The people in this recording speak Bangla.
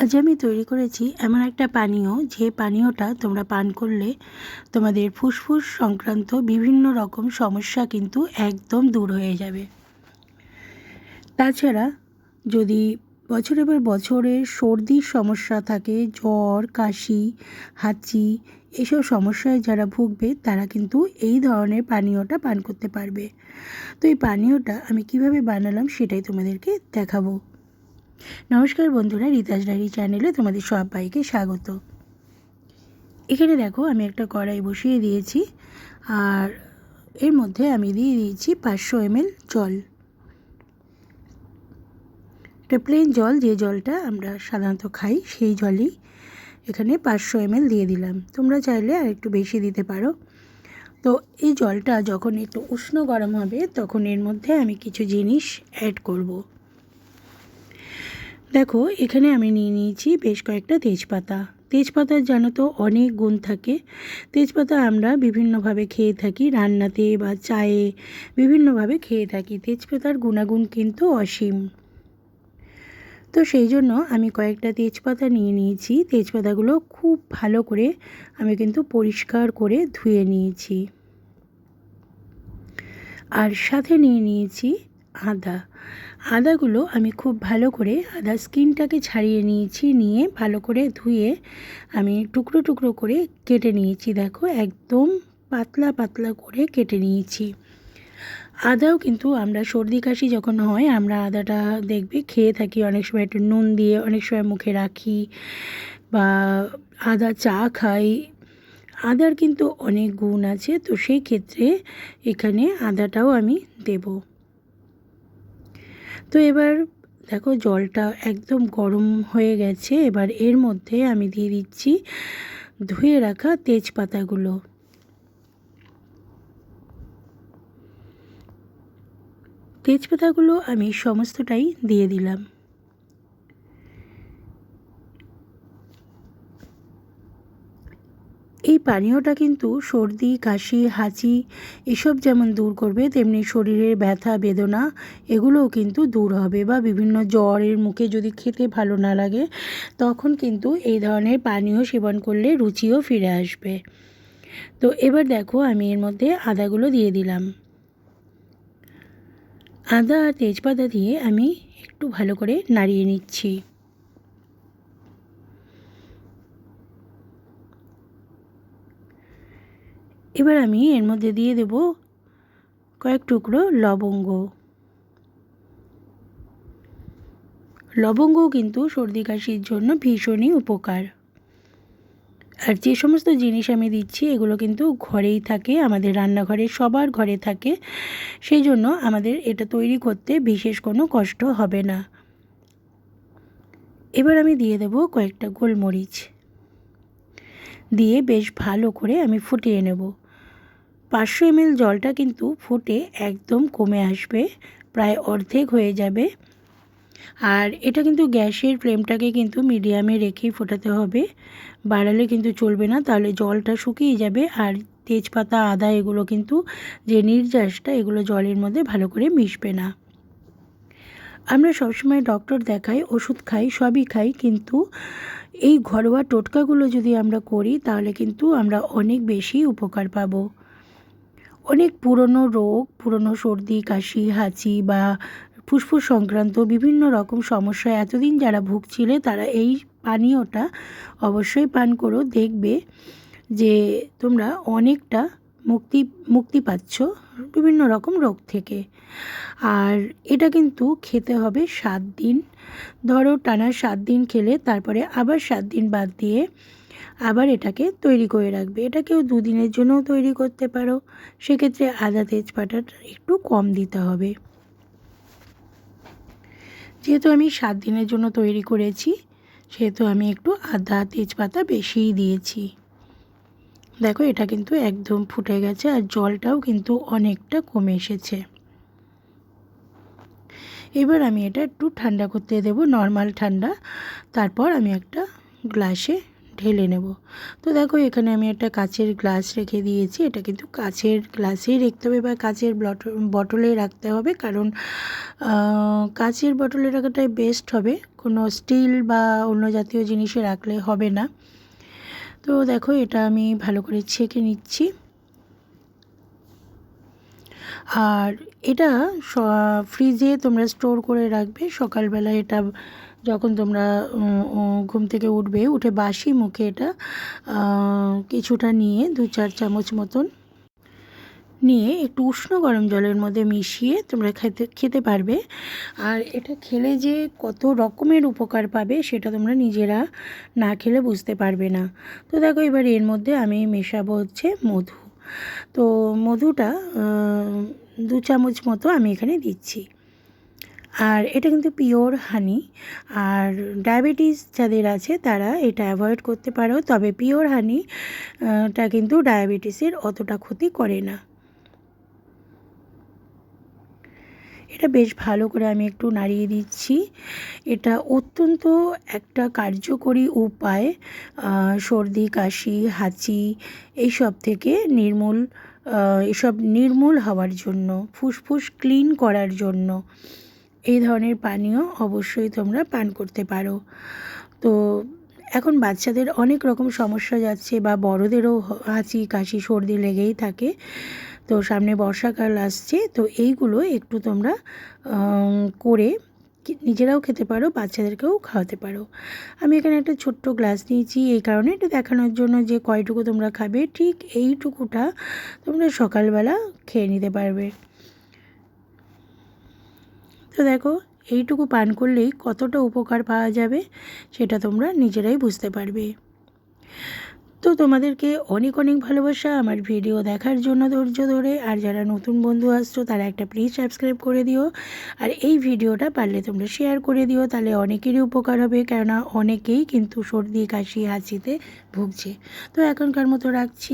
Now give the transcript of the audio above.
আজ আমি তৈরি করেছি এমন একটা পানীয়, যে পানীয়টা তোমরা পান করলে তোমাদের ফুসফুস সংক্রান্ত বিভিন্ন রকম সমস্যা কিন্তু একদম দূর হয়ে যাবে। তাছাড়া যদি বছরের পর বছরে সর্দির সমস্যা থাকে, জ্বর, কাশি, হাঁচি, এসব সমস্যায় যারা ভুগবে তারা কিন্তু এই ধরনের পানীয়টা পান করতে পারবে। তো এই পানীয়টা আমি কিভাবে বানালাম সেটাই তোমাদেরকে দেখাবো। নমস্কার বন্ধুরা, রিতাস ডায়েরি চ্যানেলে তোমাদের সবাইকে স্বাগত। এখানে দেখো আমি একটা কড়াই বসিয়ে দিয়েছি, আর এর মধ্যে আমি দিয়ে দিয়েছি 500 ml জল। এটা প্লেন জল, যে জলটা আমরা সাধারণত খাই সেই জলই এখানে 500 ml দিয়ে দিলাম। তোমরা চাইলে আর একটু বেশি দিতে পারো। তো এই জলটা যখন একটু উষ্ণ গরম হবে তখন এর মধ্যে আমি কিছু জিনিস অ্যাড করব। দেখো এখানে আমি নিয়ে নিয়েছি বেশ কয়েকটা তেজপাতা। তেজপাতার জানো তো অনেক গুণ থাকে। তেজপাতা আমরা বিভিন্নভাবে খেয়ে থাকি, রান্নাতে বা চায়ে বিভিন্নভাবে খেয়ে থাকি। তেজপাতার গুণাগুণ কিন্তু অসীম। তো সেই জন্য আমি কয়েকটা তেজপাতা নিয়ে নিয়েছি। তেজপাতাগুলো খুব ভালো করে আমি কিন্তু পরিষ্কার করে ধুয়ে নিয়েছি। আর সাথে নিয়ে নিয়েছি আদা। আদাগুলো আমি খুব ভালো করে আদা স্কিনটাকে ছাড়িয়ে নিয়েছি, নিয়ে ভালো করে ধুয়ে আমি টুকরো টুকরো করে কেটে নিয়েছি। দেখো একদম পাতলা পাতলা করে কেটে নিয়েছি। আদাও কিন্তু আমরা সর্দি কাশি যখন হয় আমরা আদাটা দেখবে খেয়ে থাকি, অনেক সময় একটু নুন দিয়ে, অনেক সময় মুখে রাখি বা আদা চা খাই। আদার কিন্তু অনেক গুণ আছে, তো সেই ক্ষেত্রে এখানে আদাটাও আমি দেব। তো এবার দেখো জলটা একদম গরম হয়ে গেছে। এবার এর মধ্যে আমি দিয়ে দিচ্ছি ধুয়ে রাখা তেজপাতাগুলো। তেজপাতাগুলো আমি সমস্তটাই দিয়ে দিলাম। এই পানীয়টা কিন্তু সর্দি, কাশি, হাঁচি এসব যেমন দূর করবে, তেমনি শরীরের ব্যথা বেদনা এগুলোও কিন্তু দূর হবে। বা বিভিন্ন জ্বরের মুখে যদি খেতে ভালো না লাগে তখন কিন্তু এই ধরনের পানীয় সেবন করলে রুচিও ফিরে আসবে। তো এবার দেখো আমি এর মধ্যে আদাগুলো দিয়ে দিলাম। আদা আর তেজপাতা দিয়ে আমি একটু ভালো করে নাড়িয়ে নিচ্ছি। এবার আমি এর মধ্যে দিয়ে দেব কয়েক টুকরো লবঙ্গ। লবঙ্গও কিন্তু সর্দি কাশির জন্য ভীষণই উপকার। আর যে সমস্ত জিনিস আমি দিচ্ছি এগুলো কিন্তু ঘরেই থাকে, আমাদের রান্নাঘরে সবার ঘরে থাকে। সেই জন্য আমাদের এটা তৈরি করতে বিশেষ কোনো কষ্ট হবে না। এবার আমি দিয়ে দেব কয়েকটা গোলমরিচ, দিয়ে বেশ ভালো করে আমি ফুটিয়ে নেব। 500 ml জলটা কিন্তু ফুটে একদম কমে আসবে, প্রায় অর্ধেক হয়ে যাবে। আর এটা কিন্তু গ্যাসের ফ্লেমটাকে কিন্তু মিডিয়ামে রেখেই ফোটাতে হবে, বাড়ালে কিন্তু চলবে না, তাহলে জলটা শুকিয়ে যাবে। আর তেজপাতা, আদা এগুলো কিন্তু যে নির্যাসটা এগুলো জলের মধ্যে ভালো করে মিশবে না। আমরা সবসময় ডক্টর দেখাই, ওষুধ খাই, সবই খাই, কিন্তু এই ঘরোয়া টোটকাগুলো যদি আমরা করি তাহলে কিন্তু আমরা অনেক বেশি উপকার পাবো। অনেক পুরনো রোগ, পুরনো সর্দি, কাশি, হাঁচি বা ফুসফুস সংক্রান্ত বিভিন্ন রকম সমস্যায় এতদিন যারা ভুগছিলে তারা এই পানীয়টা অবশ্যই পান করো। দেখবে যে তোমরা অনেকটা মুক্তি পাচ্ছ বিভিন্ন রকম রোগ থেকে। আর এটা কিন্তু খেতে হবে 7 দিন। ধরো টানা 7 দিন খেলে তারপরে আবার 7 দিন বাদ দিয়ে আবার এটাকে তৈরি করে রাখবে। এটা কেউ 2 দিনের জন্যও তৈরি করতে পারো, সেক্ষেত্রে আদা তেজপাতাটা একটু কম দিতে হবে। যেহেতু আমি 7 দিনের জন্য তৈরি করেছি সেহেতু আমি একটু আদা তেজপাতা বেশিই দিয়েছি। দেখো এটা কিন্তু একদম ফুটে গেছে আর জলটাও কিন্তু অনেকটা কমে এসেছে। এবার আমি এটা একটু ঠান্ডা করতে দেব, নর্মাল ঠান্ডা। তারপর আমি একটা গ্লাসে ঢেলে নেব। তো দেখো এখানে আমি একটা কাচের গ্লাস রেখে দিয়েছি। এটা কিন্তু কাচের গ্লাসেই রাখতে হবে বা কাচের বটলে রাখতে হবে, কারণ কাচের বটলে রাখাটাই বেস্ট হবে, কোনো স্টিল বা অন্য জাতীয় জিনিসে রাখলে হবে না। তো দেখো এটা আমি ভালো করে ছেঁকে নিচ্ছি। আর এটা ফ্রিজে তোমরা স্টোর করে রাখবে। সকালবেলা এটা যখন তোমরা ঘুম থেকে উঠে বাসি মুখে এটা কিছুটা নিয়ে 2-4 চামচ মতন নিয়ে একটু উষ্ণ গরম জলের মধ্যে মিশিয়ে তোমরা খেতে পারবে। আর এটা খেলে যে কত রকমের উপকার পাবে সেটা তোমরা নিজেরা না খেলে বুঝতে পারবে না। তো দেখো এবার এর মধ্যে আমি মেশাবো হচ্ছে মধু। তো মধুটা 2 চামচ মতো আমি এখানে দিচ্ছি। আর এটা কিন্তু পিওর হানি। আর ডায়াবেটিস যাদের আছে তারা এটা অ্যাভয়েড করতে পারো, তবে পিওর হানিটা কিন্তু ডায়াবেটিসের অতটা ক্ষতি করে না। এটা বেশ ভালো করে আমি একটু নাড়িয়ে দিচ্ছি। এটা অত্যন্ত একটা কার্যকরী উপায় সর্দি কাশি হাঁচি এইসব থেকে নির্মূল হওয়ার জন্য, ফুসফুস ক্লিন করার জন্য এই ধরনের পানীয় অবশ্যই তোমরা পান করতে পারো। তো এখন বাচ্চাদের অনেক রকম সমস্যা যাচ্ছে বা বড়দেরও হাঁচি কাশি সর্দি লেগেই থাকে। তো সামনে বর্ষাকাল আসছে, তো এইগুলো একটু তোমরা করে নিজেরাও খেতে পারো, বাচ্চাদেরকেও খাওয়াতে পারো। আমি এখানে একটা ছোট্ট গ্লাস নিয়েছি এই কারণে এটা দেখানোর জন্য যে কয়টুকু তোমরা খাবে, ঠিক এইটুকুটা তোমরা সকালবেলা খেয়ে নিতে পারবে। তো দেখো এইটুকু পান করলেই কতটা উপকার পাওয়া যাবে সেটা তোমরা নিজেরাই বুঝতে পারবে। তো তোমাদেরকে অনেক অনেক ভালোবাসা আমার ভিডিও দেখার জন্য ধৈর্য ধরে। আর যারা নতুন বন্ধু আসছো তারা একটা প্লিজ সাবস্ক্রাইব করে দিও। আর এই ভিডিওটা পারলে তোমরা শেয়ার করে দিও, তাহলে অনেকেরই উপকার হবে, কেননা অনেকেই কিন্তু সর্দি কাশি হাঁচিতে ভুগছে। তো এখনকার মতো রাখছি।